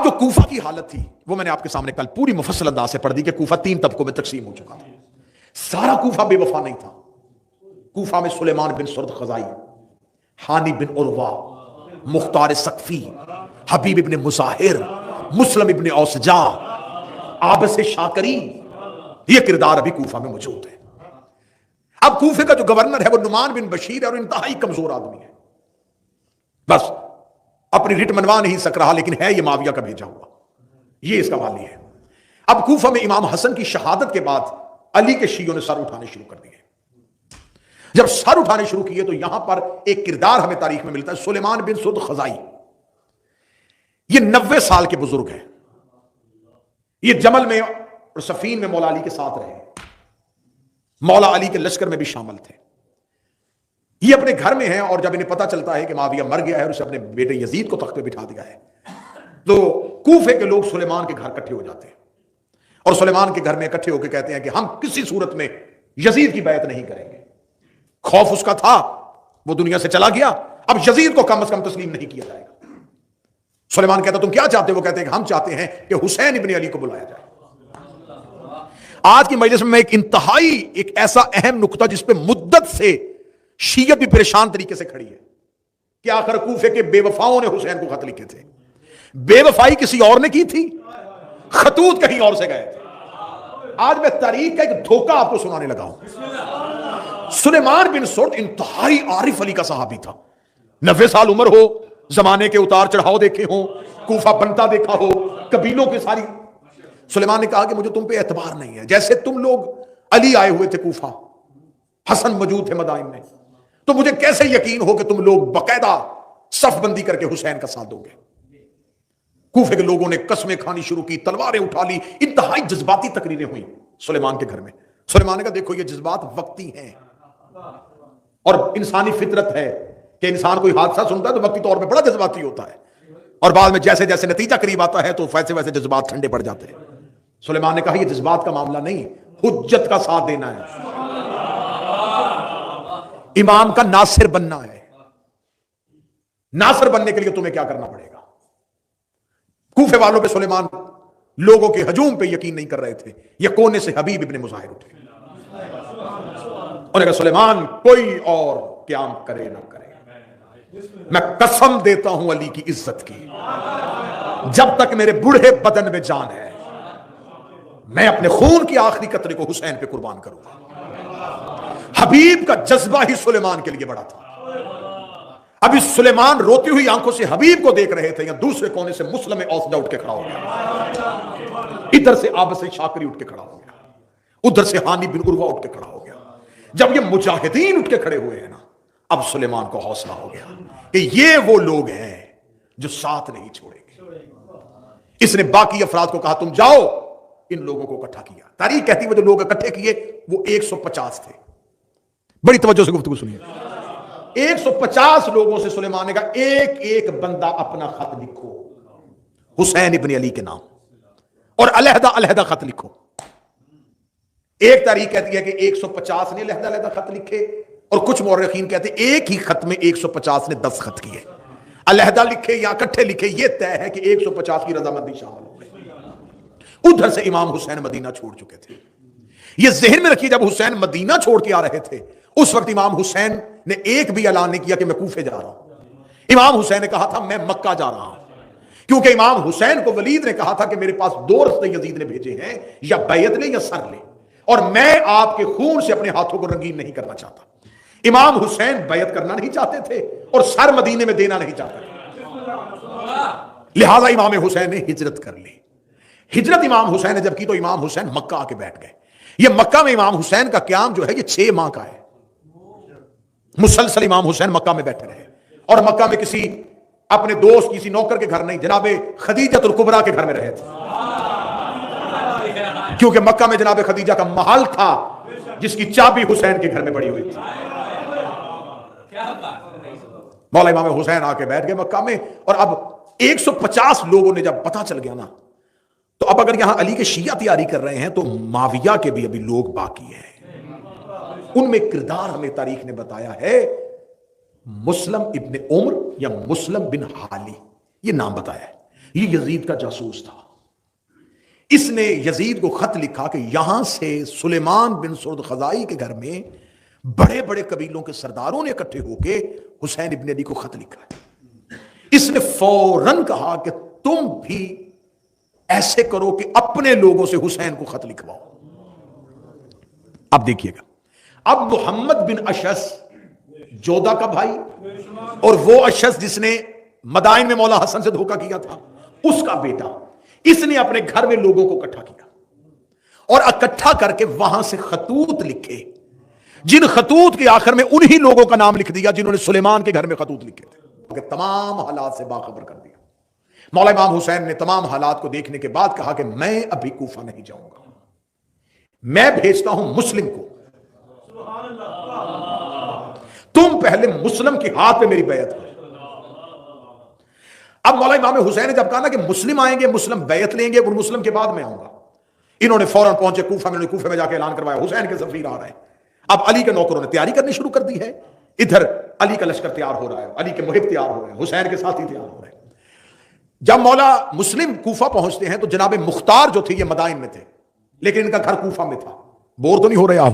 اب جو کوفہ کی حالت تھی وہ میں نے آپ کے سامنے کل پوری مفصل انداز سے پڑھ دی کہ کوفہ 3 طبقوں میں تقسیم ہو چکا تھا. سارا کوفہ بے وفا نہیں تھا. کوفہ میں سلیمان بن سرد خزائی، حانی بن عروہ، مختار ثقفی، حبیب ابن مظاہر، مسلم ابن اوسجا، عابس شاکری، یہ کردار ابھی کوفہ میں موجود ہے. اب کوفے کا جو گورنر ہے وہ نعمان بن بشیر ہے اور انتہائی کمزور آدمی ہے. بس اپنی رٹ منوا نہیں سک رہا، لیکن ہے یہ معاویہ کا بھیجا ہوا، یہ اس کا والی ہے. اب کوفہ میں امام حسن کی شہادت کے بعد علی کے شیعوں نے سر اٹھانے شروع کر دیے. جب سر اٹھانے شروع کیے تو یہاں پر ایک کردار ہمیں تاریخ میں ملتا ہے، سلیمان بن سرد خزائی. یہ 90 سال کے بزرگ ہیں. یہ جمل میں اور صفین میں مولا علی کے ساتھ رہے، مولا علی کے لشکر میں بھی شامل تھے. یہ اپنے گھر میں ہیں اور جب انہیں پتا چلتا ہے کہ معاویہ مر گیا ہے اور اسے اپنے بیٹے یزید کو تخت پہ بٹھا دیا ہے تو کوفے کے لوگ سلیمان کے گھر اکٹھے ہو جاتے ہیں اور سلیمان کے گھر میں اکٹھے ہو کے کہتے ہیں کہ ہم کسی صورت میں یزید کی بیعت نہیں کریں گے. خوف اس کا تھا، وہ دنیا سے چلا گیا، اب یزید کو کم از کم تسلیم نہیں کیا جائے گا. سلیمان کہتا تم کیا چاہتے ہو؟ وہ کہتے ہیں کہ ہم چاہتے ہیں کہ حسین ابن علی کو بلایا جائے. آج کی مجلس میں ایک ایسا اہم نقطہ جس پہ مدت سے شیعت بھی پریشان طریقے سے کھڑی ہے کہ آخر کوفے کے بے وفاؤں نے حسین کو خط لکھے تھے. بے وفائی کسی اور نے کی تھی، خطوط کہیں اور سے گئے تھے. آج میں تاریخ کا ایک دھوکہ آپ کو سنانے لگا ہوں. سلیمان بن سرد انتہائی عارف علی کا صحابی تھا. 90 سال عمر ہو، زمانے کے اتار چڑھاؤ دیکھے ہوں، کوفہ بنتا دیکھا ہو، قبیلوں کی ساری. سلیمان نے کہا کہ مجھے تم پہ اعتبار نہیں ہے. جیسے تم لوگ علی آئے ہوئے تھے کوفہ، حسن موجود تھے مدائن میں، تو مجھے کیسے یقین ہو کہ تم لوگ باقاعدہ صف بندی کر کے حسین کا ساتھ دو گے. کوفے کے لوگوں نے قسمیں کھانی شروع کی، تلواریں اٹھا لی، انتہائی جذباتی تقریریں ہوئیں سلیمان کے گھر میں. سلیمان نے کہا دیکھو یہ جذبات وقتی ہیں اور انسانی فطرت ہے کہ انسان کوئی حادثہ سنتا ہے تو وقتی طور پہ بڑا جذباتی ہوتا ہے اور بعد میں جیسے جیسے نتیجہ قریب آتا ہے تو ویسے ویسے جذبات ٹھنڈے پڑ جاتے ہیں. سلیمان نے کہا یہ جذبات کا معاملہ نہیں، حجت کا ساتھ دینا ہے، امام کا ناصر بننا ہے. ناصر بننے کے لیے تمہیں کیا کرنا پڑے گا؟ کوفے والوں پہ سلیمان لوگوں کے ہجوم پہ یقین نہیں کر رہے تھے. یہ کونے سے حبیب ابن مظاہر اٹھے اور سلیمان کوئی اور قیام کرے نہ کرے، میں قسم دیتا ہوں علی کی عزت کی، جب تک میرے بوڑھے بدن میں جان ہے میں اپنے خون کی آخری قطرے کو حسین پہ قربان کروں گا. حبیب کا جذبہ ہی سلیمان کے لیے بڑا تھا. ابھی سلیمان روتی ہوئی آنکھوں سے حبیب کو دیکھ رہے تھے، یا دوسرے کونے سے مسلم اوسجا اٹھ کے کھڑا ہو گیا، ادھر سے عابس شاکری اٹھ کے کھڑا ہو گیا، ادھر سے حانی بن عروہ اٹھ کے کھڑا ہو گیا. جب یہ مجاہدین اٹھ کے کھڑے ہوئے ہیں نا، اب سلیمان کو حوصلہ ہو گیا کہ یہ وہ لوگ ہیں جو ساتھ نہیں چھوڑیں گے. اس نے باقی افراد کو کہا تم جاؤ، ان لوگوں کو اکٹھا کیا. تاریخ کہتی ہے جو لوگ اکٹھے کیے وہ 150 تھے. بڑی توجہ سے گفتگو سنیے. 150 لوگوں سے سلیمان نے کہا ایک ایک بندہ اپنا خط لکھو حسین ابن علی کے نام اور علیحدہ علیحدہ خط لکھو. ایک تاریخ کہتی ہے کہ 150 نے علیحدہ علیحدہ خط لکھے اور کچھ مورخین کہتے ہیں ایک ہی خط میں 150 نے 10 خط کیے. علیحدہ لکھے یا اکٹھے لکھے یہ طے ہے کہ 150 کی رضامندی شامل ہو گئی. ادھر سے امام حسین مدینہ چھوڑ چکے تھے. یہ ذہن میں رکھیے جب حسین مدینہ چھوڑ کے آ رہے تھے اس وقت امام حسین نے ایک بھی اعلان نہیں کیا کہ میں کوفے جا رہا ہوں. امام حسین نے کہا تھا میں مکہ جا رہا ہوں، کیونکہ امام حسین کو ولید نے کہا تھا کہ میرے پاس 2 رستے یزید نے بھیجے ہیں، یا بیعت لے یا سر لے، اور میں آپ کے خون سے اپنے ہاتھوں کو رنگین نہیں کرنا چاہتا. امام حسین بیعت کرنا نہیں چاہتے تھے اور سر مدینے میں دینا نہیں چاہتے تھے، لہذا امام حسین نے ہجرت کر لی. ہجرت امام حسین نے جب کی تو امام حسین مکہ آ کے بیٹھ گئے. یہ مکہ میں امام حسین کا قیام جو ہے یہ 6 ماہ کا ہے. مسلسل امام حسین مکہ میں بیٹھے رہے اور مکہ میں کسی اپنے دوست کسی نوکر کے گھر نہیں، جناب خدیجہ الکبریٰ کے گھر میں رہے تھے، کیونکہ مکہ میں جناب خدیجہ کا محل تھا جس کی چابی حسین کے گھر میں پڑی ہوئی تھی. مولا امام حسین آ کے بیٹھ گئے مکہ میں. اور اب 150 لوگوں نے جب پتہ چل گیا نا تو اب اگر یہاں علی کے شیعہ تیاری کر رہے ہیں تو معاویہ کے بھی ابھی لوگ باقی ہیں. ان میں کردار ہمیں تاریخ نے بتایا ہے مسلم ابن عمر یا مسلم بن حالی، یہ نام بتایا ہے. یہ یزید کا جاسوس تھا. اس نے یزید کو خط لکھا کہ یہاں سے سلیمان بن سرد خزائی کے گھر میں بڑے بڑے قبیلوں کے سرداروں نے اکٹھے ہو کے حسین ابن علی کو خط لکھا ہے. اس نے فوراً کہا کہ تم بھی ایسے کرو کہ اپنے لوگوں سے حسین کو خط لکھواؤ. اب دیکھیے گا، اب محمد بن اشعث جودہ کا بھائی اور وہ اشعث جس نے مدائن میں مولا حسن سے دھوکہ کیا تھا، اس کا بیٹا، اس نے اپنے گھر میں لوگوں کو اکٹھا کیا اور اکٹھا کر کے وہاں سے خطوط لکھے، جن خطوط کے آخر میں انہی لوگوں کا نام لکھ دیا جنہوں نے سلیمان کے گھر میں خطوط لکھے تھے، کہ تمام حالات سے باخبر کر دیا. مولا امام حسین نے تمام حالات کو دیکھنے کے بعد کہا کہ میں ابھی کوفہ نہیں جاؤں گا، میں بھیجتا ہوں مسلم کو، تم پہلے مسلم کے ہاتھ پہ میری بیعت کرو. اب مولا امام حسین نے جب کہا نا کہ مسلم آئیں گے، مسلم بیعت لیں گے، اور مسلم کے بعد میں آؤں گا، انہوں نے فوراً پہنچے کوفہ میں، کوفہ میں جا کے اعلان کروایا حسین کے سفیر آ رہے ہیں. اب علی کے نوکروں نے تیاری کرنی شروع کر دی ہے، ادھر علی کا لشکر تیار ہو رہا ہے، علی کے محب تیار ہو رہے ہیں، حسین کے ساتھی تیار ہو رہے ہیں. جب مولا مسلم کوفہ پہنچتے ہیں تو جناب مختار جو تھے یہ مدائن میں تھے، لیکن ان کا گھر کوفہ میں تھا. بور تو نہیں ہو رہے آپ؟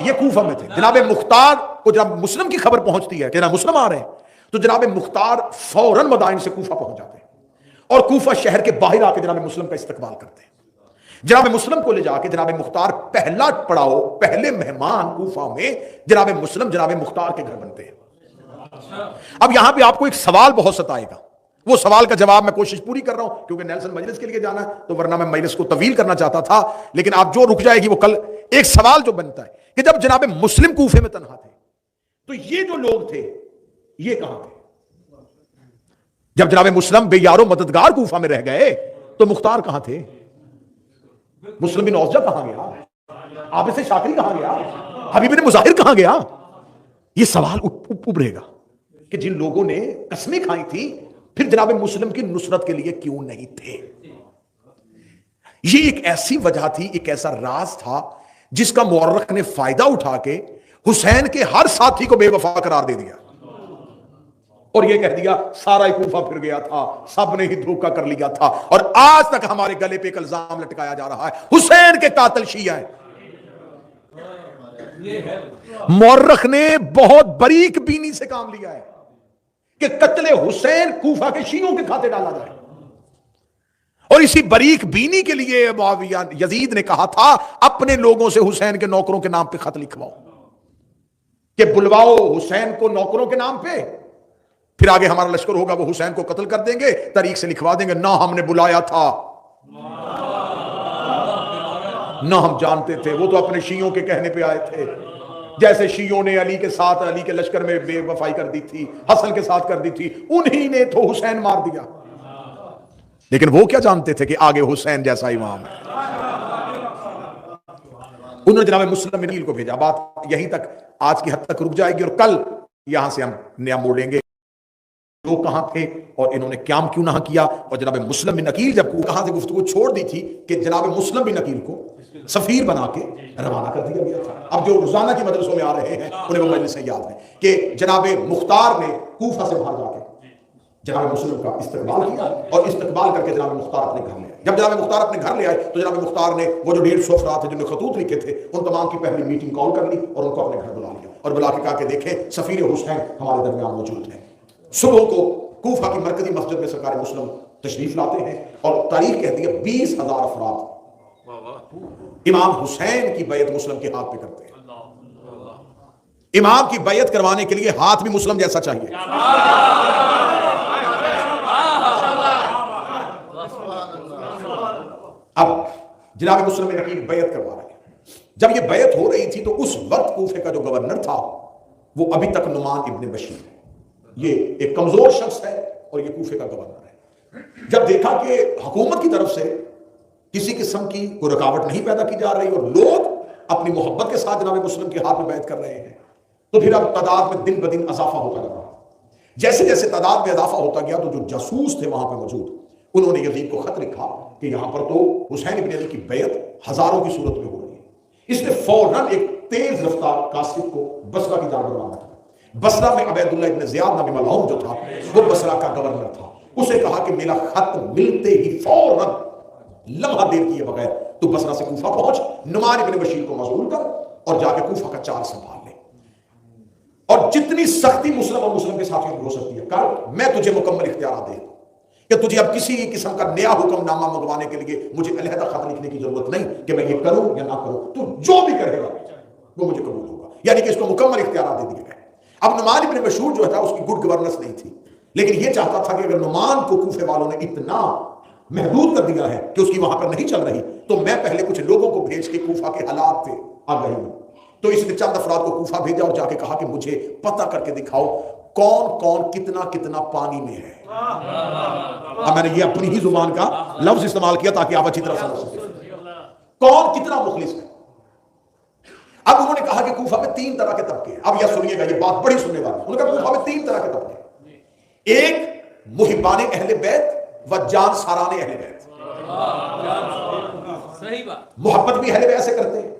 یہ کوفہ میں تھے. جناب مختار کو جب مسلم کی خبر پہنچتی ہے کہ جناب مسلم آ رہے ہیں، تو جناب مختار فوراً مدائن سے کوفہ پہنچ جاتے ہیں اور کوفہ شہر کے باہر آ کے جناب مسلم کا استقبال کرتے ہیں. جناب مسلم کو لے جا کے جناب مختار پہلا پڑاؤ، پہلے مہمان کوفہ میں جناب مسلم جناب مختار کے گھر بنتے ہیں. اب یہاں پہ آپ کو ایک سوال بہت ستائے گا، وہ سوال کا جواب میں کوشش پوری کر رہا ہوں کیونکہ نیلسن مجلس کے لیے جانا ہے، تو ورنہ میں مجلس کو طویل کرنا چاہتا تھا، لیکن آپ جو رک جائے گی وہ کل. ایک سوال جو بنتا ہے کہ جب جناب مسلم کوفے میں تنہا تھے تو یہ جو لوگ تھے یہ کہاں تھے؟ جب جناب مسلم بے یارو مددگار کوفہ میں رہ گئے تو مختار کہاں تھے؟ مسلم بن اوسجہ کہاں گیا؟ عابد شاکری کہاں گیا؟ حبیب بن مظاہر کہاں گیا؟ یہ سوال ابھرے گا کہ جن لوگوں نے قسمیں کھائی تھی پھر جناب مسلم کی نصرت کے لیے کیوں نہیں تھے؟ یہ ایک ایسی وجہ تھی، ایک ایسا راز تھا جس کا مورخ نے فائدہ اٹھا کے حسین کے ہر ساتھی کو بے وفا قرار دے دیا اور یہ کہہ دیا سارا کوفہ پھر گیا تھا، سب نے ہی دھوکہ کر لیا تھا، اور آج تک ہمارے گلے پہ ایک الزام لٹکایا جا رہا ہے حسین کے قاتل شیعہ ہیں. مورخ نے بہت باریک بینی سے کام لیا ہے کہ قتل حسین کوفہ کے شیعوں کے کھاتے ڈالا جائے، اور اسی باریک بینی کے لیے معاویہ یزید نے کہا تھا اپنے لوگوں سے حسین کے نوکروں کے نام پہ خط لکھواؤ، کہ بلواؤ حسین کو نوکروں کے نام پہ، پھر آگے ہمارا لشکر ہوگا وہ حسین کو قتل کر دیں گے، تاریخ سے لکھوا دیں گے نہ ہم نے بلایا تھا، نہ ہم جانتے تھے، وہ تو اپنے شیعوں کے کہنے پہ آئے تھے. جیسے شیعوں نے علی کے ساتھ علی کے لشکر میں بے وفائی کر دی تھی، حسن کے ساتھ کر دی تھی، انہی نے تو حسین مار دیا، لیکن وہ کیا جانتے تھے کہ آگے حسین جیسا امام ہے. انہوں نے جناب مسلم بن عقیل کو بھیجا. بات یہیں تک آج کی حد تک رک جائے گی اور کل یہاں سے ہم نیا موڑیں گے وہ کہاں تھے اور انہوں نے قیام کیوں نہ کیا. اور جناب مسلم بن عقیل جب کہاں سے گفتگو چھوڑ دی تھی کہ جناب مسلم بن عقیل کو سفیر بنا کے روانہ کر دیا گیا تھا. اب جو روزانہ کی مدرسوں میں آ رہے ہیں انہیں وہ مجلس سے یاد ہے کہ جناب مختار نے کوفہ سے باہر جا کے جناب مسلم کا استقبال کیا اور استقبال کر کے جناب مختار اپنے گھر لے آئے. جب جناب مختار اپنے گھر لے آئے تو جناب مختار نے وہ جو 150 افراد تھے جنہوں نے خطوط لکھے تھے ان تمام کی پہلی میٹنگ کال کر لی اور ان کو اپنے گھر بلا لیا اور بلا کے کہا کہ دیکھیں سفیر حسین ہمارے درمیان موجود ہیں. صبح کو کوفہ کی مرکزی مسجد میں سرکار مسلم تشریف لاتے ہیں اور تاریخ کہتی ہے 20,000 افراد امام حسین کی بیعت مسلم کے ہاتھ پہ کرتے ہیں. امام کی بیعت کروانے کے لیے ہاتھ بھی مسلم جیسا چاہیے. اب جناب مسلم بن عقیل بیعت کروا رہے ہیں. جب یہ بیعت ہو رہی تھی تو اس وقت کوفے کا جو گورنر تھا وہ ابھی تک نعمان ابن بشیر ہے. یہ ایک کمزور شخص ہے اور یہ کوفے کا گورنر ہے. جب دیکھا کہ حکومت کی طرف سے کسی قسم کی کوئی رکاوٹ نہیں پیدا کی جا رہی اور لوگ اپنی محبت کے ساتھ جناب مسلم کے ہاتھ میں بیعت کر رہے ہیں تو پھر اب تعداد میں دن بدن اضافہ ہوتا لگا. جیسے جیسے تعداد میں اضافہ ہوتا گیا تو جو جاسوس تھے وہاں پہ موجود انہوں نے یزید کو خط لکھا کہ یہاں پر تو حسین ابن علی کی بیعت ہزاروں کی صورت میں ہو رہی ہے. اس نے فوراً ایک تیز رفتار قاصد کو بصرہ کی جانب روانہ کیا. بصرہ میں عبید اللہ ابن زیاد نامی ملعون جو تھا وہ بصرہ کا گورنر تھا. اسے کہا کہ میرا خط ملتے ہی فوراً لمحہ دیر کیے بغیر تو بصرہ سے کوفہ پہنچ، نعمان ابن بشیر کو معزول کر اور جا کے کوفہ کا چارج سنبھال لے، اور جتنی سختی مسلم اور مسلم کے ساتھیوں کی ہو سکتی ہے کر، میں تجھے مکمل اختیارات دے کہ تجھے اب کسی قسم کا نیا حکم نامہ منگوانے کے لیے مجھے علیحدہ خط لکھنے کی ضرورت نہیں کہ میں یہ کروں یا نہ کروں، تو جو بھی کرے گا وہ مجھے قبول ہوگا، یعنی کہ اس کو مکمل اختیارات دے دیے گئے۔ اب نعمان ابن بشیر جو تھا اس کی گڈ گورننس نہیں تھی، لیکن یہ چاہتا تھا کہ اگر نعمان کو کوفے والوں نے اتنا محدود کر دیا ہے کہ اس کی وہاں پر نہیں چل رہی، تو میں پہلے کچھ لوگوں کو بھیج کے کوفہ کے حالات پہ آگاہی ہوں۔ تو اس نے چند افراد کو کوفہ بھیجا اور جا کے کہا کہ مجھے پتہ کر کے دکھاؤ کون کون کتنا کتنا پانی میں ہے۔ اب میں نے یہ اپنی ہی زبان کا لفظ استعمال کیا تاکہ آپ اچھی طرح سمجھ سکیں کون کتنا مخلص ہے۔ اب انہوں نے کہا کہ کوفہ میں 3 طرح کے طبقے ہیں، اب یہ سنیے گا، یہ بات بڑی سننے والی ہے۔ انہوں نے کہا کوفہ میں 3 طرح کے طبقے ہیں، ایک محبان اہل بیت و جان ساران اہل بیت، محبت بھی اہل بیت سے کرتے ہیں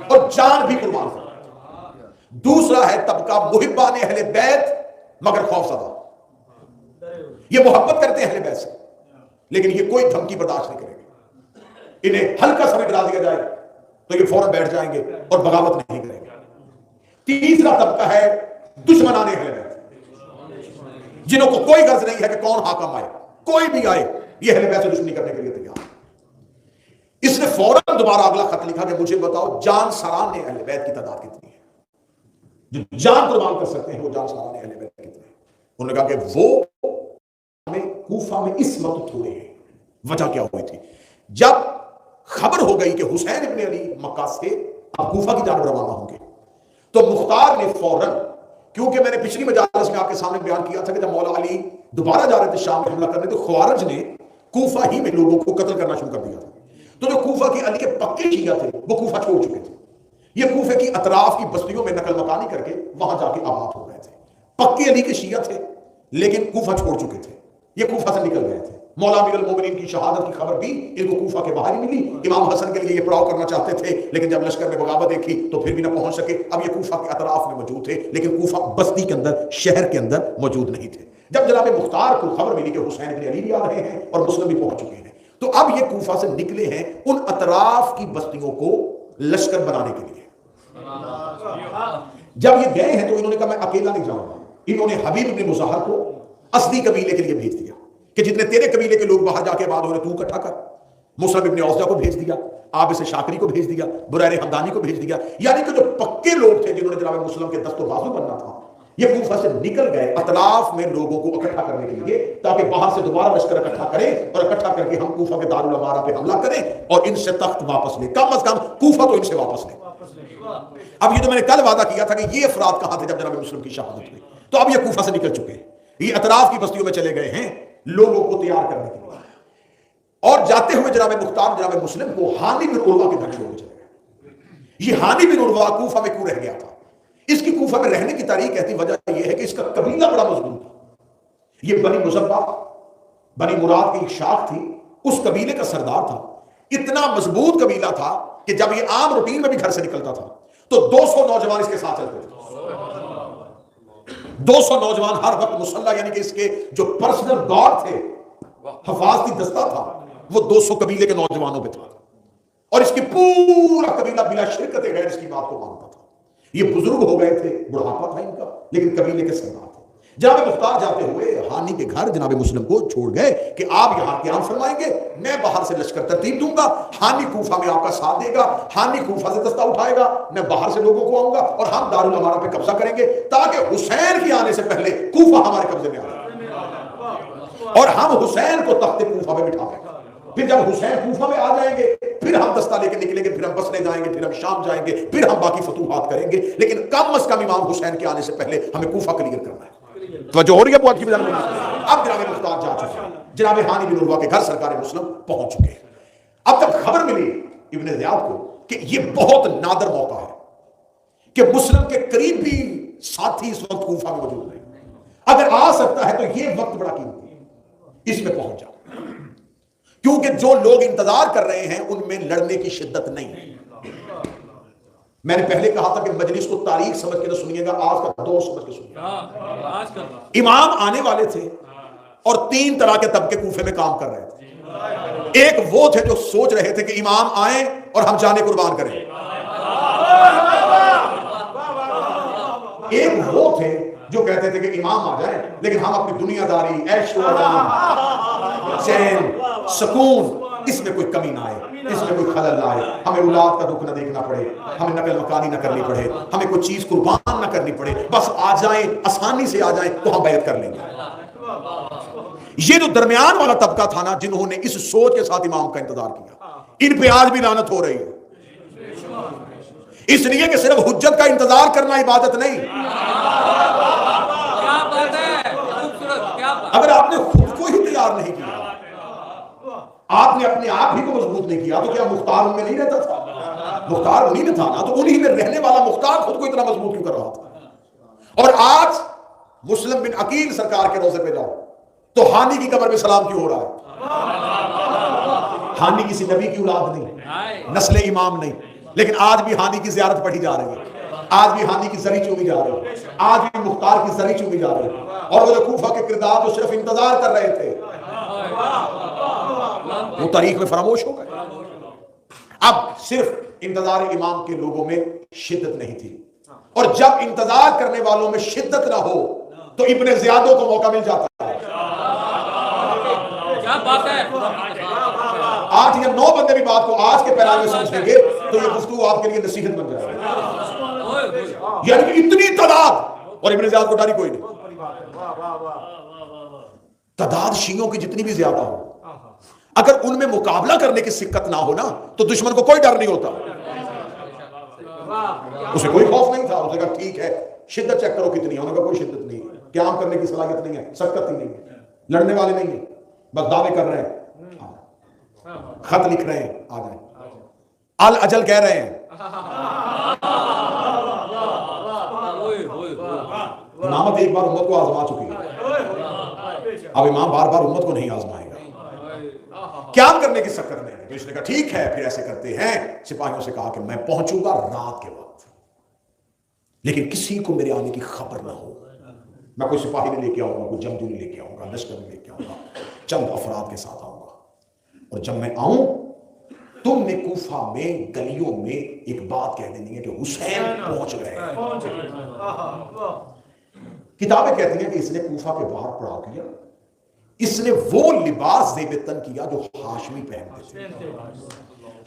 اور جان بھی قربان کرتے ہیں۔ دوسرا ہے طبقہ محبان اہل بیت مگر خوف زدہ، یہ محبت کرتے ہیں اہل بیت سے لیکن یہ کوئی دھمکی برداشت نہیں کریں گے، انہیں ہلکا سا بھی ڈرا دیا جائے تو یہ فوراً بیٹھ جائیں گے اور بغاوت نہیں کریں گے۔ تیسرا طبقہ ہے دشمنان اہل بیت، جنہوں کو کوئی غرض نہیں ہے کہ کون حاکم آئے، کوئی بھی آئے یہ اہل بیت سے دشمنی کرنے کے لیے تیار۔ اس نے فوراً دوبارہ اگلا خط لکھا کہ مجھے بتاؤ جان سران اہل بیت کی تعداد کتنی ہے، جو جان قربان کر سکتے ہیں وہ جان سران اہل بیت کتنے ہیں۔ انہوں نے کہا کہ وہ کوفہ میں اس وقت تھوڑے ہیں۔ وجہ کیا ہوئی تھی؟ جب خبر ہو گئی کہ حسین ابن علی مکہ سے اب کوفہ کی جانب روانہ ہوں گے تو مختار نے فوراً، کیونکہ میں نے پچھلی مجالس میں آپ کے سامنے بیان کیا تھا کہ جب مولا علی دوبارہ جا رہے تھے شام میں حملہ کرنے تو خوارج نے کوفہ ہی میں لوگوں کو قتل کرنا شروع کر دیا تھا، تو جو کوفہ کے علی کے پکے شیعہ تھے وہ کوفہ چھوڑ چکے تھے، یہ کوفے کی اطراف کی بستیوں میں نقل مکانی کر کے وہاں جا کے آباد ہو گئے تھے۔ پکے علی کے شیعہ تھے لیکن کوفہ چھوڑ چکے تھے، یہ کوفہ سے نکل گئے تھے۔ مولا امیر المومنین کی شہادت کی خبر بھی ان کو کوفہ کے باہر ہی ملی، امام حسن کے لیے یہ پڑاؤ کرنا چاہتے تھے لیکن جب لشکر میں بغاوت دیکھی تو پھر بھی نہ پہنچ سکے۔ اب یہ کوفہ کے اطراف میں موجود تھے لیکن کوفہ بستی کے اندر، شہر کے اندر موجود نہیں تھے۔ جب جناب مختار کو خبر ملی کہ حسین بن علی بھی آ رہے ہیں اور مسلم بھی پہنچ چکے ہیں تو اب یہ کوفہ سے نکلے ہیں ان اطراف کی بستیوں کو لشکر بنانے کے لیے۔ جب یہ گئے ہیں تو انہوں نے کہا میں اکیلا نہیں جاؤں گا، انہوں نے حبیب بن مظاہر کو اسدی قبیلے کے لیے بھیج دیا کہ جتنے تیرے قبیلے کے لوگ باہر جا کے بعد انہیں تو اکٹھا کر۔ مصعب ابن اوزجہ کو بھیج دیا، عابس شاکری کو بھیج دیا، بریر حمدانی کو بھیج دیا، یعنی کہ جو پکے لوگ تھے جنہوں نے جناب مسلم کے دست و بازو بننا تھا یہ کوفہ سے نکل گئے اطراف میں لوگوں کو اکٹھا کرنے کے لیے تاکہ باہر سے دوبارہ لشکر اکٹھا کریں اور اکٹھا کر کے ہم کوفہ کے دارالامارہ پہ حملہ کریں اور ان سے تخت واپس لیں، کم از کم کوفہ تو ان سے واپس لیں۔ اب یہ جو میں نے کل وعدہ کیا تھا کہ یہ افراد کہاں تھے جب جناب مسلم کی شہادت ہوئی، تو اب یہ کوفہ سے نکل چکے ہیں، یہ اطراف کی بستیوں میں چلے گئے ہیں لوگوں کو تیار کرنے کے لیے، اور جاتے ہوئے جناب مختار جناب مسلم کو ہانی بن عروہ کے گھر چھوڑ کے چلے گئے۔ یہ ہانی بن عروہ کوفہ میں کیوں رہ گیا تھا؟ اس کی کوفہ میں رہنے کی تاریخ کہتی وجہ یہ ہے کہ اس کا قبیلہ بڑا مضبوط تھا، یہ بنی مصبہ بنی مراد کی ایک شاخ تھی، اس قبیلے کا سردار تھا، اتنا مضبوط قبیلہ تھا کہ جب یہ عام روٹین میں بھی گھر سے نکلتا تھا تو 200 نوجوان اس کے ساتھ چلتے تھے، 200 نوجوان ہر وقت مسلح، یعنی کہ اس کے جو پرسنل گارڈ تھے، حفاظتی دستہ تھا، وہ 200 قبیلے کے نوجوانوں پہ تھا، اور اس کی پورا قبیلہ بلا شرکت غیر اس کی بات کو مانتا تھا۔ یہ بزرگ ہو گئے تھے، بڑھاپا تھا ان کا، لیکن قبیلے کے سردار تھے۔ جناب مختار جاتے ہوئے ہانی کے گھر جناب مسلم کو چھوڑ گئے کہ آپ یہاں قیام فرمائیں گے، میں باہر سے لشکر ترتیب دوں گا، ہانی کوفہ میں آپ کا ساتھ دے گا، ہانی کوفہ سے دستہ اٹھائے گا، میں باہر سے لوگوں کو آؤں گا اور ہم دارالامارہ پہ قبضہ کریں گے تاکہ حسین کے آنے سے پہلے کوفہ ہمارے قبضے میں آ جائے اور ہم حسین کو تخت کوفہ میں بٹھا دیں گے۔ پھر جب حسین کوفہ میں آ جائیں گے پھر ہم دستہ لے کے نکلیں گے، پھر ہم بصرے جائیں گے، پھر ہم شام جائیں گے، پھر ہم باقی فتوحات کریں گے، لیکن کم از کم امام حسین کے آنے سے پہلے ہمیں کوفہ کلیئر کرنا ہے۔ توجہ ہو رہی ہے بات کی؟ اب جناب مختار جا چکے ہیں، جناب ہانی بن عروہ کے گھر سرکار مسلم پہنچ چکے ہیں۔ اب جب خبر ملی ابن زیاد کو کہ یہ بہت نادر موقع ہے کہ مسلم کے قریبی ساتھی اس وقت کوفہ میں موجود ہیں، اگر آ سکتا ہے تو یہ وقت بڑا قیمتی ہے، اس میں پہنچ جاؤ، کیونکہ جو لوگ انتظار کر رہے ہیں ان میں لڑنے کی شدت نہیں ہے۔ میں نے پہلے کہا تھا کہ مجلس کو تاریخ سمجھ کے نہ سنیے گا، آج کا دور سمجھ کے سنیے گا۔ امام آنے والے تھے، اور 3 طرح کے طبقے کوفے میں کام کر رہے تھے. ایک وہ تھے جو سوچ رہے تھے کہ امام آئیں اور ہم جانے قربان کریں. ایک وہ تھے جو کہتے تھے کہ امام آ جائیں لیکن ہم اپنی دنیا داری، عیش و آرام، چین، سکون، اس میں کوئی کمی نہ آئے، اس میں کوئی خلل نہ آئے، ہمیں اولاد کا دکھ نہ دیکھنا پڑے، ہمیں نقل مکانی نہ کرنی پڑے، ہمیں کوئی چیز قربان نہ کرنی پڑے، بس آ جائیں، آسانی سے آ جائیں تو ہم بیعت کر لیں گے. یہ جو درمیان والا طبقہ تھا نا، جنہوں نے اس سوچ کے ساتھ امام کا انتظار کیا، ان پہ آج بھی لعنت ہو رہی ہے. اس لیے کہ صرف حجت کا انتظار کرنا عبادت نہیں. اگر آپ نے خود کو ہی تیار نہیں کیا، آپ نے اپنے آپ ہی کو مضبوط نہیں کیا، تو کیا مختار ان میں نہیں رہتا تھا؟ مختار انہی میں تھا نا، تو انہی میں رہنے والا مختار خود کو اتنا مضبوط کیوں کر رہا تھا؟ اور آج مسلم بن عقیل سرکار کے روزے پہ جاؤ تو ہانی کی قبر پہ سلام کیوں ہو رہا ہے؟ ہانی کسی نبی کی اولاد نہیں، نسل امام نہیں، لیکن آج بھی ہانی کی زیارت پڑھی جا رہی ہے، آج بھی ہانی کی زری چومی جا رہی ہے، آج بھی مختار کی زری چومی جا رہی ہے. اور وہ جو کوفہ کے کردار جو صرف انتظار کر رہے تھے وہ تاریخ میں فراموش ہو گئے. اب صرف انتظار امام کے لوگوں میں شدت نہیں تھی، اور جب انتظار کرنے والوں میں شدت نہ ہو تو ابن زیادوں کو موقع مل جاتا ہے. کیا بات ہے! 8 یا 9 بندے بھی بات کو آج کے پیرامے میں سمجھیں گے تو یہ گفتگو آپ کے لیے نصیحت بن جائے گی. یعنی کہ اتنی تعداد، اور ابن زیاد کو ڈاری کوئی نہیں. تعداد شیعوں کی جتنی بھی زیادہ ہو، اگر ان میں مقابلہ کرنے کی سکت نہ ہو نا تو دشمن کو کوئی ڈر نہیں ہوتا. اسے کوئی خوف نہیں تھا. اسے کہا ٹھیک ہے شدت چیک کرو کتنی ہے. انہوں نے کہا کوئی شدت نہیں ہے، قیام کرنے کی صلاحیت نہیں ہے، سکت ہی نہیں ہے، لڑنے والے نہیں ہیں، بس دعوے کر رہے ہیں، خط لکھ رہے ہیں، آ جائیں، الاجل کہہ رہے ہیں. امامت ایک بار امت کو آزما چکی ہے، اب امام بار بار امت کو نہیں آزمائے گا. قیام کرنے کی سکت میں ہے. اس نے کہا ٹھیک ہے پھر ایسے کرتے ہیں. سپاہیوں سے کہا کہ میں پہنچوں گا رات کے وقت، لیکن کسی کو میرے آنے کی خبر نہ ہو. میں کوئی سپاہی نہیں لے کے آؤں گا، کوئی جنگجو نہیں لے کے آؤں گا، لشکر نہیں لے کے آؤں گا، چند افراد کے ساتھ آؤں گا. اور جب میں آؤں تم نے کوفہ میں گلیوں میں ایک بات کہہ دینی ہے کہ حسین پہنچ گئے. کتابیں کہتی ہیں کہ اس نے کوفہ کے باہر پڑاؤ کیا. اس نے وہ لباس زیب تن کیا جو ہاشمی پہنتے تھے.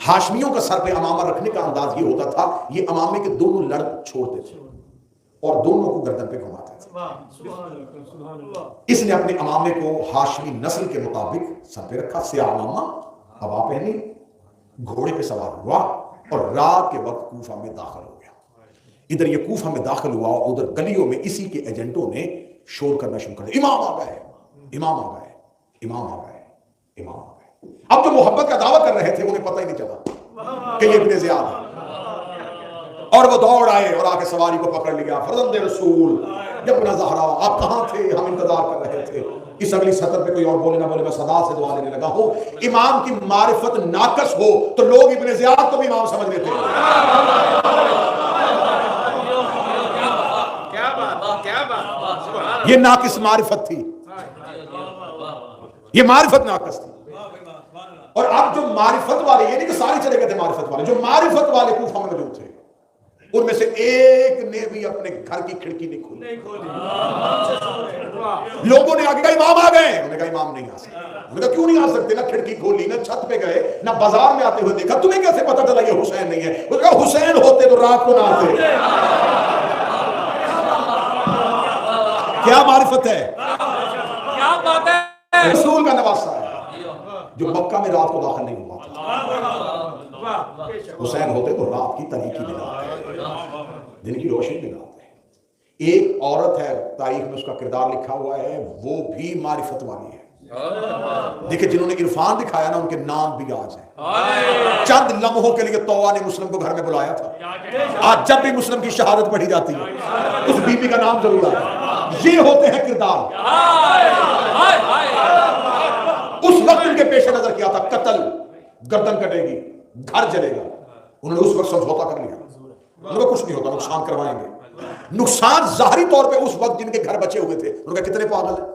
ہاشمیوں کا سر پہ امامہ رکھنے کا انداز یہ ہوتا تھا، یہ امامے کے دونوں لڑ چھوڑتے تھے اور دونوں کو گردن پہ گھماتے تھے. اس نے اپنے امامے کو ہاشمی نسل کے مطابق سر پہ رکھا، سیاہ امامہ، عبا پہنی، گھوڑے پہ سوار ہوا اور رات کے وقت کوفہ میں داخل ہو گیا. ادھر یہ کوفہ میں داخل ہوا اور ادھر گلیوں میں اسی کے ایجنٹوں نے شور کرنا شروع کر دیا، امام آ گئے، امام آ گئے، امام آ گئے، امام آ گئے. اب جو محبت کا دعویٰ کر رہے تھے انہیں پتہ ہی نہیں چلا کہ یہ ابن زیاد ہے. اور وہ دوڑ آئے اور آ کے سواری کو پکڑ لیا. فرزند رسول یا ابن زہرا آپ کہاں تھے؟ ہم انتظار کر رہے تھے. اس اگلی سطر پہ کوئی اور بولے نہ بولے میں صدا سے دعا لینے لگا ہوں. امام کی معرفت ناقص ہو تو لوگ ابن زیاد کو بھی امام سمجھ لیتے ہیں. یہ ناقص معرفت تھی، یہ معرفت ناقص تھی. اور اب جو معرفت والے، یہ نہیں کہ سارے چلے گئے تھے معرفت والے، جو معرفت والے کوفہ میں موجود تھے ان میں سے ایک نے بھی اپنے گھر کی کھڑکی نہیں کھولی. لوگوں نے آگے کہا امام آ گئے. انہوں نے کہا امام نہیں آ سکتے. انہوں نے کہا کیوں نہیں آ سکتے؟ نہ کھڑکی کھولی، نہ چھت پہ گئے، نہ بازار میں آتے ہوئے دیکھا. تمہیں کیسے پتا چلا یہ حسین نہیں ہے؟ انہوں نے کہا حسین ہوتے تو رات کو نہ آتے. کیا معرفت ہے، کیا بات ہے! رسول کا نواسہ ہے جو مکہ میں رات کو داخل نہیں ہوا تھا. حسین ہوتے تو رات کی تاریکی بناتے، دن کی روشنی بناتے. ایک عورت ہے تاریخ میں اس کا کردار لکھا ہوا ہے، وہ بھی معرفت والی ہے. دیکھیں جنہوں نے عرفان دکھایا نا ان کے نام بھی آج ہیں. چند لمحوں کے لیے توبہ نے مسلم کو گھر میں بلایا تھا. آج جب بھی مسلم کی شہادت پڑھی جاتی ہے اس بی بی کا نام ضرور آتا ہے. یہ ہوتے ہیں کردار. اس وقت ان کے پیش نظر کیا تھا؟ قتل، گردن کٹے گی، گھر جلے گا. انہوں نے اس وقت سمجھوتا کر لیا. انہوں نے کچھ نہیں ہوتا، نقصان کروائیں گے. نقصان ظاہری طور پہ اس وقت جن کے گھر بچے ہوئے تھے انہوں نے کہا کتنے پاگل ہیں.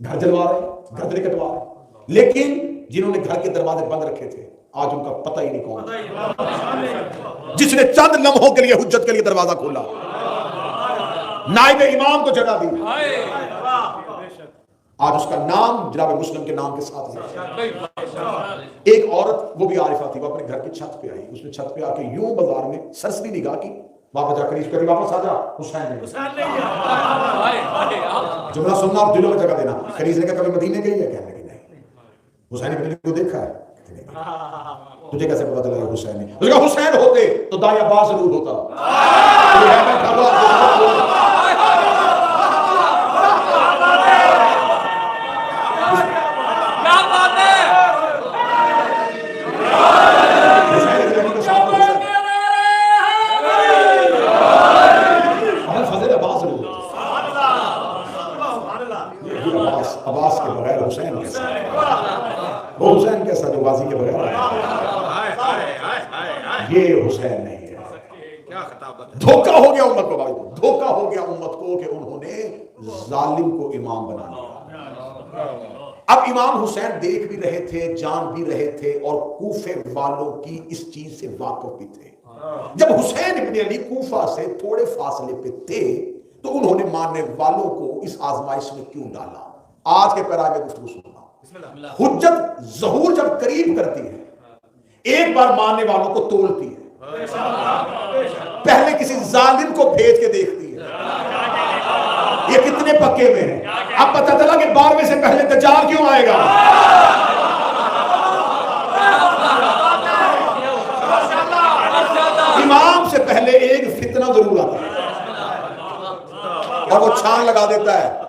گھر جلوا رہے ہیں، گردنیں کٹوا رہے ہیں، لیکن جنہوں نے گھر کے دروازے بند رکھے تھے آج ان کا پتہ ہی نہیں کون، جس نے چند لمحوں کے لیے حجت کے لیے دروازہ کھولا، نائب امام کو جگہ دی، آج اس کا نام جناب مسلم کے نام کے ساتھ ہے۔ ایک عورت وہ بھی عارفہ تھی، وہ اپنے گھر کی چھت پہ آئی، اس نے چھت پہ آ کے یوں بازار میں سرسری نگاہ کی، واپس جا قریش کری، واپس آ جا، حسین نہیں۔ جملہ سننا اور دلوں میں جگہ دینا۔ قریش نے کہا کبھی مدینے گئی ہے؟ کہنے لگی نہیں۔ حسین ابن علی کو دیکھا ہے؟ تجھے کیسے پتا چلا یہ حسین نہیں؟ اس نے کہا حسین ہوتے تو دائی عباس ضرور ہوتا۔ عباس کے بغیر حسین کیسا، وہ حسین کیسا جو غازی کے بغیر، یہ حسین نہیں ہے۔ دھوکہ ہو گیا امت کو، بھائی دھوکہ ہو گیا امت کو کہ انہوں نے ظالم کو امام بنا لیا۔ اب امام حسین دیکھ بھی رہے تھے، جان بھی رہے تھے، اور کوفے والوں کی اس چیز سے واقف بھی تھے۔ جب حسین ابن علی کوفہ سے تھوڑے فاصلے پہ تھے تو انہوں نے ماننے والوں کو اس آزمائش میں کیوں ڈالا؟ آج کے پیرا میں گفتگو سننا۔ حجت ظہور جب قریب کرتی ہے، ایک بار ماننے والوں کو تولتی ہے، پہلے کسی ظالم کو بھیج کے دیکھتی ہے یہ کتنے پکے میں ہیں۔ اب پتہ چلا کہ 12ویں سے پہلے دجال کیوں آئے گا۔ امام سے پہلے ایک فتنہ ضرور آتا ہے اور وہ چھان لگا دیتا ہے،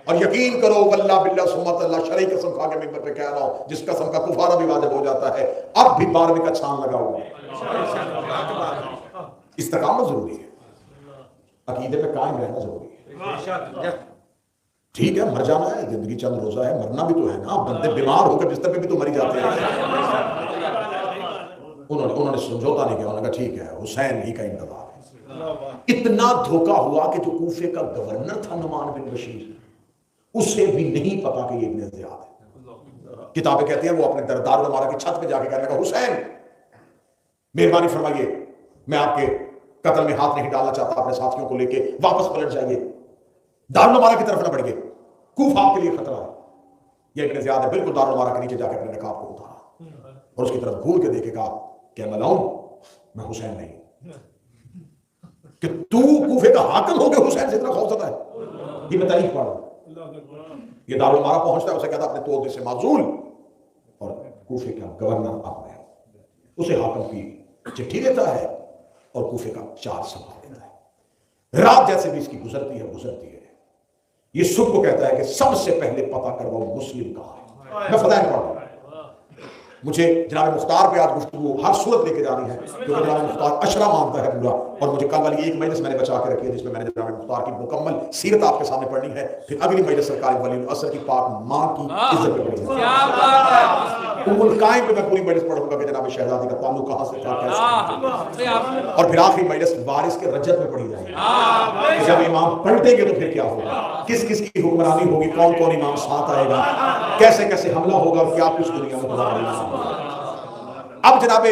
اور یقین کرو واللہ باللہ سمت اللہ شرعی قسم کھا کے ممبر پہ کہہ رہا ہوں، جس قسم کا کفارہ بھی واجب ہو جاتا ہے اب بھی 12ویں کا چھان لگا ہوا ہے۔ استقامت ضروری ہے، عقیدے پہ قائم رہنا ضروری ہے۔ ٹھیک ہے مر جانا ہے، زندگی چند روزہ ہے، مرنا بھی تو ہے نا، بندے بیمار ہو کے بستر پہ بھی تو مری جاتے ہیں۔ انہوں نے سمجھوتا نہیں کیا، انہوں نے کہا ٹھیک ہے حسین ہی کا انتظار ہے۔ اتنا دھوکہ ہوا کہ جو کوفے کا گورنر تھا نعمان بن بشیر، اسے بھی نہیں پتا کہ یہ ابن زیاد ہے۔ کتابیں کہتی ہیں وہ اپنے دار المارا کی چھت پہ جا کے کہنے لگا حسین مہربانی فرمائیے، میں آپ کے قتل میں ہاتھ نہیں ڈالنا چاہتا، اپنے ساتھیوں کو لے کے واپس پلٹ جائیے، دار المارا کی طرف نہ بڑھیے، کوفہ آپ کے لیے خطرہ ہے۔ یہ ابن زیاد ہے، بالکل دار المارا کے نیچے جا کے اپنے نقاب کو اتارا اور اس کی طرف گھور کے دیکھے کہا کہ ملعون میں حسین نہیں، کہ تو کوفے کا حاکم ہو کے حسین سے اتنا خوف زدہ ہے۔ یہ میں تاریخ پڑھ رہا ہوں۔ یہ دار المارا پہنچتا ہے، اسے کہتا اپنے توڑنے سے معزول، اور کوفے کا گورنر آپ ہے، اسے حاکم کی چٹھی دیتا ہے اور کوفے کا چارج سنبھال دیتا ہے۔ رات جیسے بھی اس کی گزرتی ہے، یہ صبح کو کہتا ہے کہ سب سے پہلے پتہ کرواؤ مسلم کہاں ہے۔ میں فضائل پڑھ رہا ہوں، مجھے جناب مختار پہ آج گفتگو ہر صورت لے کے جانی ہے کیونکہ جناب مختار اشرا مانتا ہے پورا، اور مجھے کل والی ایک مجلس میں نے بچا کے رکھی ہے جس میں میں نے جناب مختار کی مکمل سیرت آپ کے سامنے پڑھنی ہے، پھر اگلی مجلس سرکار ولی العصر کی پاک ماں کی عزت پہ پڑھنی ہے۔ القائم پہ میں پوری مجلس پڑھوں گا کہ جناب شہزادی کا تعلق کہاں سے تھا، کیسے، اور پھر آخری مجلس وارث کے رجت میں پڑھی جائے گی، جب امام پلٹیں گے تو پھر کیا ہوگا، کس کس کی حکمرانی ہوگی، کون کون امام ساتھ آئے گا، کیسے کیسے حملہ ہوگا، اور کیا کچھ دنیا میں ہوگا۔ اب جناب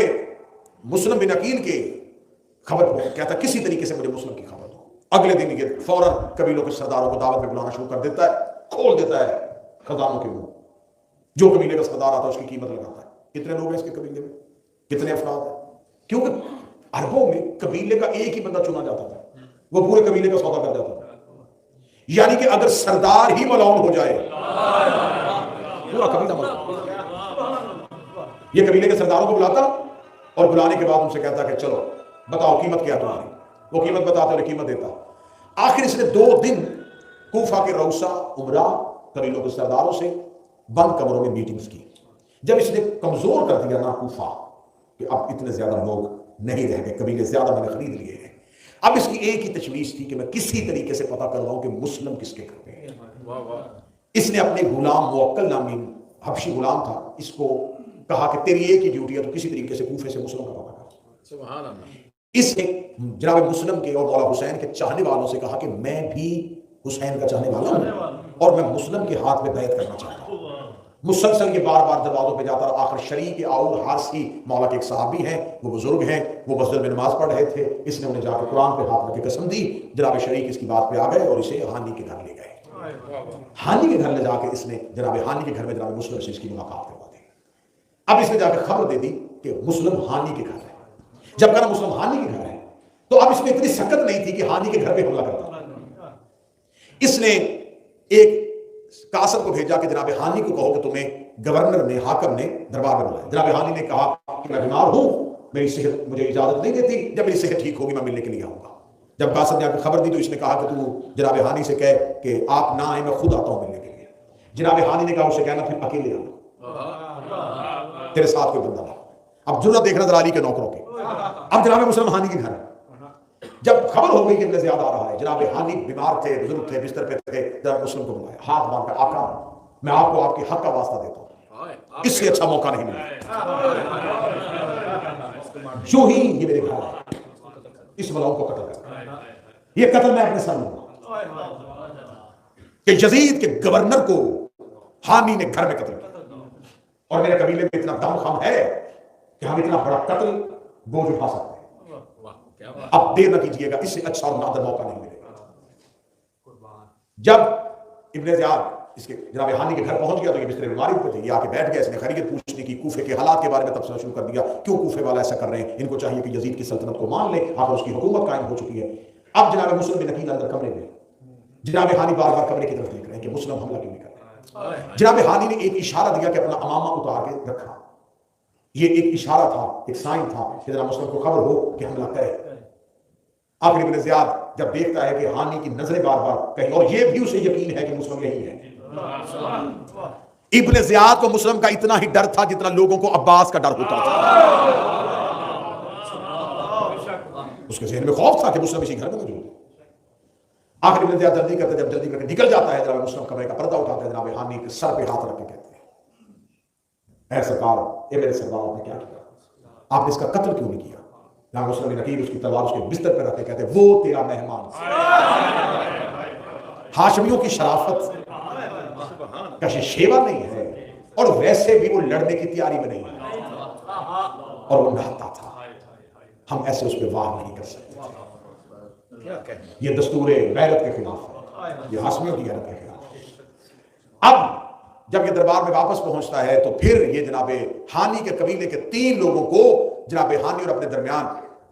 مسلم بن عقیل کے خبر ہو، کہتا کسی طریقے سے مجھے مسلم کی خبر دو۔ اگلے دن یہ فوراً قبیلوں کے سرداروں کو دعوت میں بلانا شروع کر دیتا ہے، کھول دیتا ہے خزانوں کے منہ، جو قبیلے کا سردار آتا ہے اس کی قیمت لگاتا ہے، کتنے لوگ ہیں اس کے قبیلے میں، کتنے افراد ہیں، کیونکہ عربوں میں قبیلے کا ایک ہی بندہ چنا جاتا تھا، وہ پورے قبیلے کا سودا کر جاتا تھا، یعنی کہ اگر سردار ہی ملعون ہو جائے پورا قبیلہ ملعون۔ یہ قبیلے کے سرداروں کو بلاتا اور بلانے کے بعد ان سے کہتا کہ چلو بتاؤ قیمت کیا تمہاری، وہ قیمت بتاتے اور قیمت دیتا۔ آخر اس نے 2 دن کوفہ کے روسا عمرہ قبیلوں کے سرداروں سے بند کمروں میں میٹنگز کی۔ جب اس نے کمزور کر دیا نا کوفہ کہ اب اتنے زیادہ لوگ نہیں رہ گئے، قبیلے زیادہ میں نے خرید لیے ہیں، اب اس کی ایک ہی تشویش تھی کہ میں کسی طریقے سے پتہ کرواؤں کہ مسلم کس کے گھر میں ہے۔ اس نے اپنے غلام موکل نامی حبشی غلام تھا، اس کو کہا کہ تیری ایک ہی ڈیوٹی ہے، تو کسی طریقے سے کوفے سے مسلم کا پتہ کر۔ سبحان اللہ۔ اس نے جناب مسلم کے اور مولا حسین کے چاہنے والوں سے کہا کہ میں بھی حسین کا چاہنے والا ہوں، اور میں مسلم کے ہاتھ میں بیعت کرنا چاہتا ہوں۔ مسلسل یہ بار بار دروازوں پہ جاتا رہا، آخر شریک آؤ حارثی مولا کے ایک صحابی ہیں، وہ بزرگ ہیں، وہ مسجد میں نماز پڑھ رہے تھے، اس نے انہیں جا کے قرآن پہ ہاتھ رکھ کے قسم دی، جناب شریک اس کی بات پہ آ گئے اور اسے ہانی کے گھر لے گئے۔ ہانی کے گھر لے جا کے اس نے جناب ہانی کے گھر میں جناب مسلم سے اس کی ملاقات کروا دی۔ اب اس نے جا کے خبر دے دی کہ مسلم ہانی کے گھر ہے۔ جب کہا مسلم ہانی کے گھر ہے تو اب اس میں اتنی سکت نہیں تھی کہ ہانی کے گھر پہ حملہ کرتا۔ اس نے ایک قاصد کو بھیجا کہ جناب ہانی کو کہو کہ تمہیں گورنر نے، حاکم نے دربار میں بلایا۔ جناب ہانی نے کہا کہ میں بیمار ہوں، میری صحت مجھے اجازت نہیں دیتی، جب میری صحت ٹھیک ہوگی میں ملنے کے لیے آؤں گا۔ جب قاصد نے آ کے خبر دی تو اس نے کہا کہ تو جناب ہانی سے کہے کہ آپ نہ آئیں، میں خود آتا ہوں ملنے کے لیے۔ جناب ہانی نے کہا اسے کہنا پھر اکیلے آنا، تیرے ساتھ کوئی بندہ نہ۔ اب جرأت دیکھنا ذرا علی کے نوکروں کی۔ اب جناب مسلم ہانی کے گھر ہے، جب خبر ہو گئی کہ ابن زیاد آ رہا ہے، جناب ہانی بیمار تھے، بزرگ تھے، بستر پہ تھے، جناب مسلم کو بلایا، ہاتھ باندھ کر آقا میں آپ کو آپ کے حق کا واسطہ دیتا ہوں، اس سے اچھا موقع نہیں ملا۔ جو ہی یہ میرے گھر ہے، اس ملاؤں کو قتل کر، یہ قتل میں اپنے سر لوں گا کہ یزید کے گورنر کو ہانی نے گھر میں قتل کیا، اور میرے قبیلے میں اتنا دم خم ہے کہ ہم اتنا بڑا قتل بوجھ اٹھا سکتے ہیں۔ اب دیر نہ کیجئے گا، اس سے اچھا اور نادر موقع نہیں ملے گا۔ جب ابن زیاد اس کے جناب ہانی کے گھر پہنچ گیا تو یہ بستر بیماری پہ تھے، یہ آ کے بیٹھ گیا، اس نے خیریت پوچھنے کی، کوفے کے حالات کے بارے میں تبصرہ شروع کر دیا، کیوں کوفے والا ایسا کر رہے ہیں، ان کو چاہیے کہ یزید کی سلطنت کو مان لیں، آخر اس کی حکومت قائم ہو چکی ہے۔ اب جناب مسلم بن عقیل اندر کمرے میں، جناب ہانی بار بار کمرے کی طرف دیکھ رہے ہیں کہ مسلم حملہ کیوں نہیں کر رہے۔ جناب ہانی نے ایک اشارہ دیا کہ اپنا امامہ اتار کے رکھا، یہ ایک اشارہ تھا، ایک سائن تھا کہ جناب مسلم کو خبر ہو کہ حملہ کرے۔ آخر ابن زیاد جب دیکھتا ہے کہ ہانی کی نظریں بار بار کہیں، اور یہ بھی اسے یقین ہے کہ مسلم یہی ہے۔ ابن زیاد کو مسلم کا اتنا ہی ڈر تھا جتنا لوگوں کو عباس کا ڈر ہوتا تھا۔ اس کے ذہن میں خوف تھا کہ مسلم اسی گھر میں موجود ہے۔ آخر ابن زیاد جلدی کرتے، جب جلدی کر کے نکل جاتا ہے، جناب مسلم کمرے کا پردہ اٹھاتا ہے، جناب ہانی کے سر پہ ہاتھ رکھ کے کہتے ہیں، اے سرکار، اے میرے سردار، آپ نے کیا کیا؟ آپ نے اس کا قتل کیوں نہیں کیا؟ جناب مسلم بن عقیل اس کی تلوار اس کے بستر پہ رکھتے کہتے ہیں، وہ تیرا مہمان، ہاشمیوں کی شرافت کا شیوا نہیں ہے، اور ویسے بھی وہ لڑنے کی تیاری میں نہیں ہے، اور وہ نہتا تھا، ہم ایسے اس پہ واہ نہیں کر سکتے۔ یہ دستور غیرت کے خلاف ہے، یہ ہاشمیوں کی غیرت کے خلاف ہے۔ اب جب یہ دربار میں واپس پہنچتا ہے تو پھر یہ جناب ہانی کے قبیلے کے 3 لوگوں کو جناب ہانی اور اپنے درمیان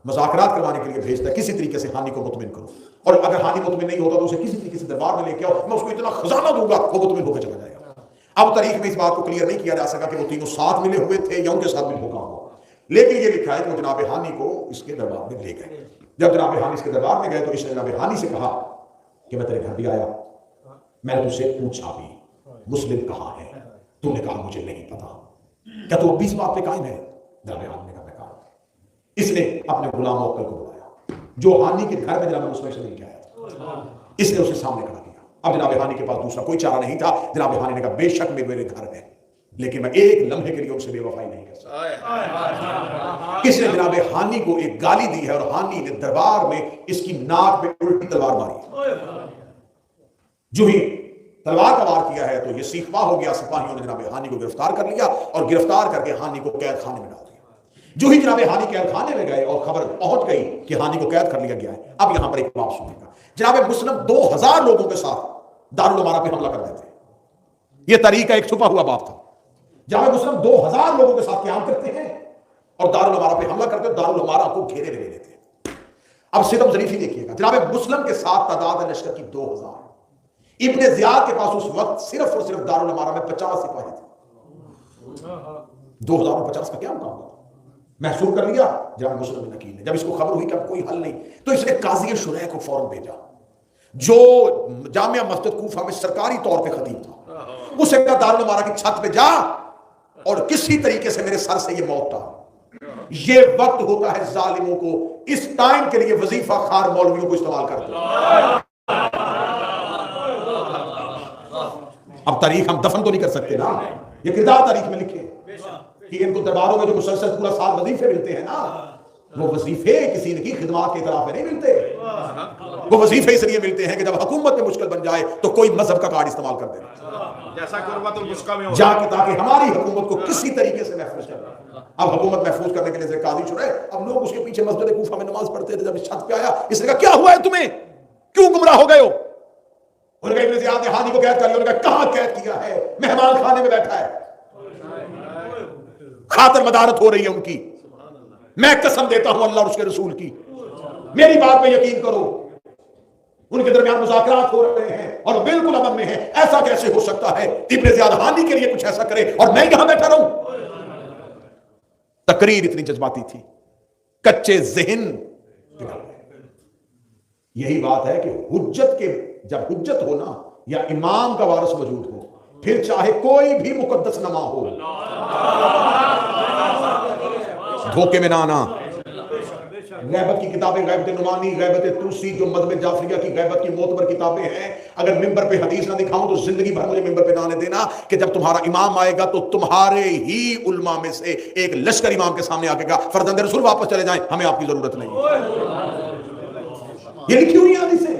مذاکرات کروانے کے لیے بھیجتا ہے، کسی طریقے سے ہانی کو مطمئن کرو، اور اگر ہانی مطمئن نہیں ہوتا تو اسے کسی طریقے سے دربار میں لے کے آؤ، میں اس کو اتنا خزانہ دوں گا وہ مطمئن ہو کے چلا جائے گا۔ اب تاریخ میں اس بات کو کلیئر نہیں کیا جا سکا کہ وہ تینوں ساتھ ملے ہوئے تھے یا ان کے ساتھ بھی دھوکا ہوا، لیکن یہ لکھا ہے کہ وہ جناب ہانی کو اس کے دربار میں لے گئے۔ جب جناب ہانی اس کے دربار میں گئے تو اس نے جناب ہانی سے کہا کہ میں تیرے گھر بھی آیا، میں نے تجھ سے پوچھا بھی مسلم کہاں ہے، تو نے کہا مجھے نہیں پتا، کیا تو اب بھی اس بات پہ قائم ہے؟ جناب ہانی نے کہا میں کہا۔ اس نے اپنے غلام موکل کو بلایا جو ہانی کے گھر میں جناب مسلم سے مل کے آیا تھا، اس نے اسے سامنے کھڑا کیا۔ اب جناب ہانی کے پاس دوسرا کوئی چارہ نہیں تھا، جناب ہانی نے کہا بے شک میرے گھر ہے، لیکن میں ایک لمحے کے لیے ان سے بے وفائی نہیں کر سکتا۔ اس نے جناب ہانی کو ایک گالی دی ہے، اور ہانی نے دربار میں اس کی ناک پہ الٹی تلوار ماری۔ جو ہی تلوار کا وار کیا ہے تو یہ سیخ پا ہو گیا، سپاہیوں نے جناب ہانی کو گرفتار کر لیا اور گرفتار کر کے ہانی کو قید خانے میں ڈال دیا۔ جو ہی جناب ہانی قید خانے میں گئے اور خبر پہنچ گئی کہ ہانی کو قید کر لیا گیا ہے، اب یہاں پر ایک بات سنیں گا، جناب مسلم 2000 لوگوں کے ساتھ دارالعمارہ پہ حملہ کر دیتے ہیں۔ یہ تاریخ کا ایک چھپا ہوا باب تھا۔ جناب مسلم 2000 لوگوں کے ساتھ قیام کرتے ہیں اور دارالعمارہ پہ حملہ کرتے ہیں، دارالعمارہ کو گھیرے میں لے لیتے ہیں۔ اب ستم ظریفی دیکھیے گا، جناب مسلم کے ساتھ تعداد لشکر کی 2000، ابن زیاد کے پاس اس وقت صرف اور صرف دارالعمارہ میں 50 سپاہی تھے۔ 2000 اور 50 کا کیا مقابلہ تھا؟ محسوس کر لیا جناب مسلم بن عقیل نے۔ جب اس کو خبر ہوئی کہ اب کوئی حل نہیں تو اس نے قاضی شریح کو فوراً بھیجا، جو جامعہ مسجد کوفہ میں سرکاری طور پہ خطیب تھا، اسے کہا دارالعمارہ کی چھت پہ جا اور کسی طریقے سے میرے سر سے یہ موت ٹال۔ یہ وقت ہوتا ہے ظالموں کو اس ٹائم کے لیے وظیفہ خار مولویوں کو استعمال کرتے ہیں۔ اب تاریخ ہم دفن تو نہیں کر سکتے نا، یہ کردار تاریخ میں لکھے کہ ان کو درباروں میں جو مسلسل پورا سال وظیفے ملتے ہیں نا، وہ وظیفے کسی کی خدمات کے اطراف میں نہیں ملتے، وہ وظیفے اس لیے ملتے ہیں کہ جب حکومت میں مشکل بن جائے تو کوئی مذہب کا کارڈ استعمال کر دے، جیسا قربت المسکہ میں ہو جا کے تاکہ ہماری حکومت کو کسی طریقے سے محفوظ کرے۔ اب حکومت محفوظ کرنے کے لیے قاضی چنے، اب لوگ اس کے پیچھے مسجد کوفہ میں نماز پڑھتے تھے، جب اس چھت پہ آیا اس نے کہا کیا ہوا ہے تمہیں، کیوں گمراہ ہو گئے ہو؟ انہوں نے کہا ابن زیاد نے ہادی کو قید کر لیا، انہوں نے کہا کہاں قید کیا ہے، مہمان خانے میں بیٹھا ہے، خاطر مدارت ہو رہی ہے ان کی، میں قسم دیتا ہوں اللہ اور اس کے رسول کی، میری بات پہ یقین کرو، ان کے درمیان مذاکرات ہو رہے ہیں اور بالکل امن میں ہیں، ایسا کیسے ہو سکتا ہے ابن زیاد ہادی کے لیے کچھ ایسا کرے اور میں یہاں بیٹھا رہوں؟ تقریر اتنی جذباتی تھی، کچے ذہن، یہی بات ہے کہ حجت کے جب حجت ہو نا یا امام کا وارث موجود ہو، پھر چاہے کوئی بھی مقدس نما ہو، دھوکے میں نہ آنا۔ غیبت کی کتابیں، غیبت نعمانی، غیبت توسی، جو مذہب جعفریہ کی غیبت کی معتبر کتابیں ہیں، اگر ممبر پہ حدیث نہ دکھاؤں تو زندگی بھر مجھے ممبر پہ نہ آنے دینا کہ جب تمہارا امام آئے گا تو تمہارے ہی علماء میں سے ایک لشکر امام کے سامنے آ کے گا فرزند رسول واپس چلے جائیں، ہمیں آپ کی ضرورت نہیں۔ یہ لکھی ہوئی ہے حدیثیں،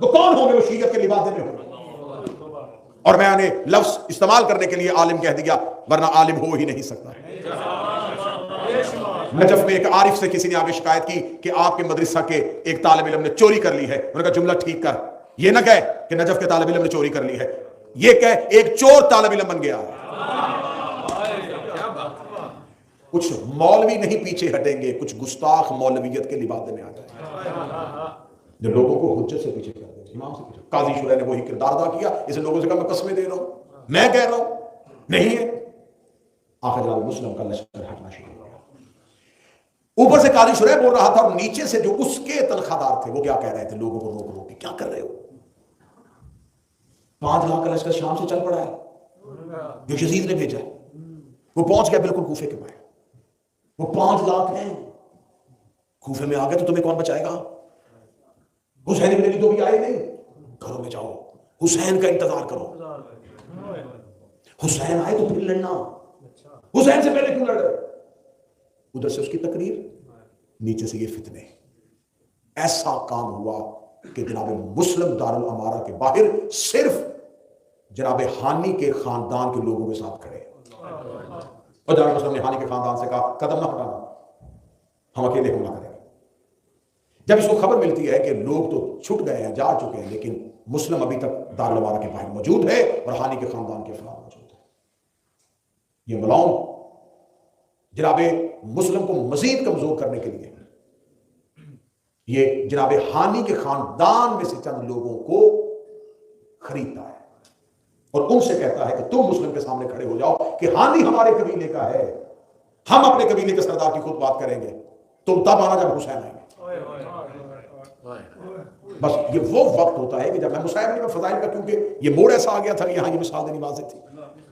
وہ کون ہوں گے؟ وہ شیعت کے لبادے میں ہوں، اور میں نے لفظ استعمال کرنے کے لیے عالم کہہ دیا، ورنہ عالم ہو ہی نہیں سکتا۔ نجف میں ایک عارف سے کسی نے آگے شکایت کی کہ آپ کے مدرسہ کے ایک طالب علم نے چوری کر لی ہے، انہوں نے کہا جملہ ٹھیک کر، یہ نہ کہے کہ نجف کے طالب علم نے چوری کر لی ہے، یہ کہے ایک چور طالب علم بن گیا۔ کچھ مولوی نہیں پیچھے ہٹیں گے، کچھ گستاخ مولویت کے لبادے میں آ جائیں جو لوگوں کو حجت سے پیچھے کر دیں، امام سے پیچھے۔ قاضی شرح نے وہی کردار ادا کیا، اسے لوگوں سے کہا میں قسمیں دے رہا ہوں، میں کہہ رہا ہوں نہیں ہے۔ آخر جناب مسلم کا لشکر ہٹنا شروع ہو گیا، اوپر سے قاضی شرح بول رہا تھا اور نیچے سے جو اس کے تنخواہ دار تھے وہ کیا کہہ رہے تھے لوگوں کو روک روک کے، کیا کر رہے ہو؟ 5 لاکھ کا لشکر شام سے چل پڑا ہے جو یزید نے بھیجا ہے، وہ پہنچ گیا بالکل کوفے کے باہر، وہ 5 لاکھ ہیں، کوفے میں آ گئے تو تمہیں کون بچائے گا؟ حسین ابن علی تو بھی آئے نہیں، گھروں میں جاؤ، حسین کا انتظار کرو، حسین آئے تو پھر لڑنا، حسین سے پہلے کیوں لڑ رہے؟ ادھر سے اس کی تقریر، نیچے سے یہ فتنے۔ ایسا کام ہوا کہ جناب مسلم دارالامارہ کے باہر صرف جناب ہانی کے خاندان کے لوگوں کے ساتھ کھڑے، اور جناب مسلم نے ہانی کے خاندان سے کہا قدم نہ ہٹانا، ہم اکیلے حملہ کریں گے۔ جب اس کو خبر ملتی ہے کہ لوگ تو چھٹ گئے ہیں، جا چکے ہیں، لیکن مسلم ابھی تک دارالامارہ کے باہر موجود ہے اور ہانی کے خاندان کے افراد موجود ہیں، یہ ملاؤں جناب مسلم کو مزید کمزور کرنے کے لیے یہ جناب ہانی کے خاندان میں سے چند لوگوں کو خریدتا ہے اور ان سے کہتا ہے کہ تم مسلم کے سامنے کھڑے ہو جاؤ کہ ہانی ہمارے قبیلے کا ہے، ہم اپنے قبیلے کے سردار کی خود بات کریں گے، تم تب آنا جب حسین آئیں گے۔ بس یہ وہ وقت ہوتا ہے کہ جب میں مسائل میں فضائل کا، کیونکہ یہ موڑ ایسا آ گیا تھا، یہاں یہ مثال دینی واضح تھی،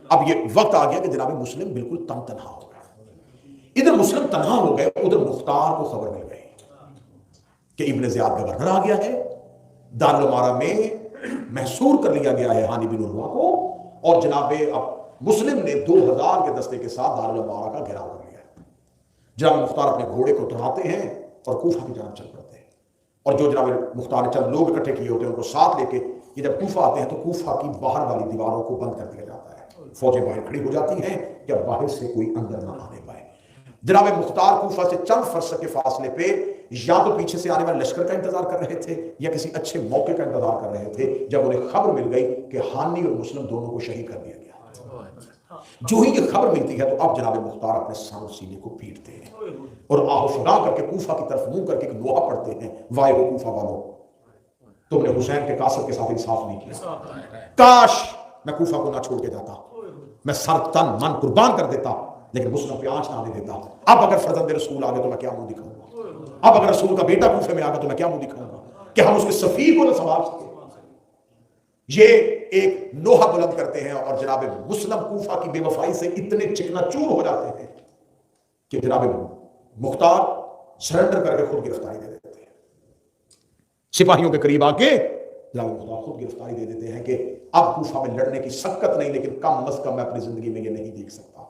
اب یہ وقت آ گیا کہ جناب مسلم بالکل تنہا ہو گیا۔ ادھر مسلم تنہا ہو گئے، ادھر مختار کو خبر مل گئی کہ ابن زیاد گورنر آ گیا ہے، دارالامارہ میں محصور کر لیا گیا ہے ہانی بن عروہ کو، اور جناب اب مسلم نے 2000 کے دستے کے ساتھ دارالامارہ کا گھیراؤ کر لیا ہے۔ جناب مختار اپنے گھوڑے کو ٹراتے ہیں اور کوفہ کی جانب چل پڑتے ہیں، اور جو جناب مختار نے چند لوگ اکٹھے کیے ہوتے ہیں ان کو ساتھ لے کے یہ جب کوفہ آتے ہیں تو کوفہ کی باہر والی دیواروں کو بند کر دیا جاتا ہے، فوجیں باہر کھڑی ہو جاتی ہیں جب باہر سے کوئی اندر نہ آنے پائے۔ جناب مختار کوفہ سے چند فرسخ کے فاصلے پہ یا تو پیچھے سے آنے والے لشکر کا انتظار کر رہے تھے یا کسی اچھے موقع کا انتظار کر رہے تھے، جب انہیں خبر مل گئی کہ ہانی اور مسلم دونوں کو شہید کر دیا گیا۔ جو ہی یہ خبر ملتی ہے تو اب جناب مختار اپنے سر و سینے کو پیٹتے ہیں اور آہ و فغاں کر کے کوفہ کی طرف منہ کر کے ایک لوہا پڑتے ہیں، وائے ہو کوفہ والوں، تم نے حسین کے قاصد کے ساتھ انصاف نہیں کیا، کاش میں کوفہ کو نہ چھوڑ کے جاتا، میں سر تن من قربان کر دیتا، لیکن مسلم پہ آنچ نہ آنے دیتا۔ اب اگر فرزند رسول آگے تو میں کیا منہ دکھاؤں گا، اب اگر رسول کا بیٹا کوفے میں آگا تو میں کیا منہ دکھاؤں گا کہ ہم اس کے سفیر کو نہ سنبھال سکے۔ یہ ایک لوہا بلند کرتے ہیں اور جناب مسلم کوفہ کی بے وفائی سے اتنے چکنا چور ہو جاتے ہیں کہ جناب مختار سرنڈر کر کے خود گرفتاری دے دیتے ہیں، سپاہیوں کے قریب آ کے جناب مختار خود گرفتاری دے دیتے ہیں کہ اب کوفہ میں لڑنے کی سکت نہیں، لیکن کم از کم میں اپنی زندگی میں یہ نہیں دیکھ سکتا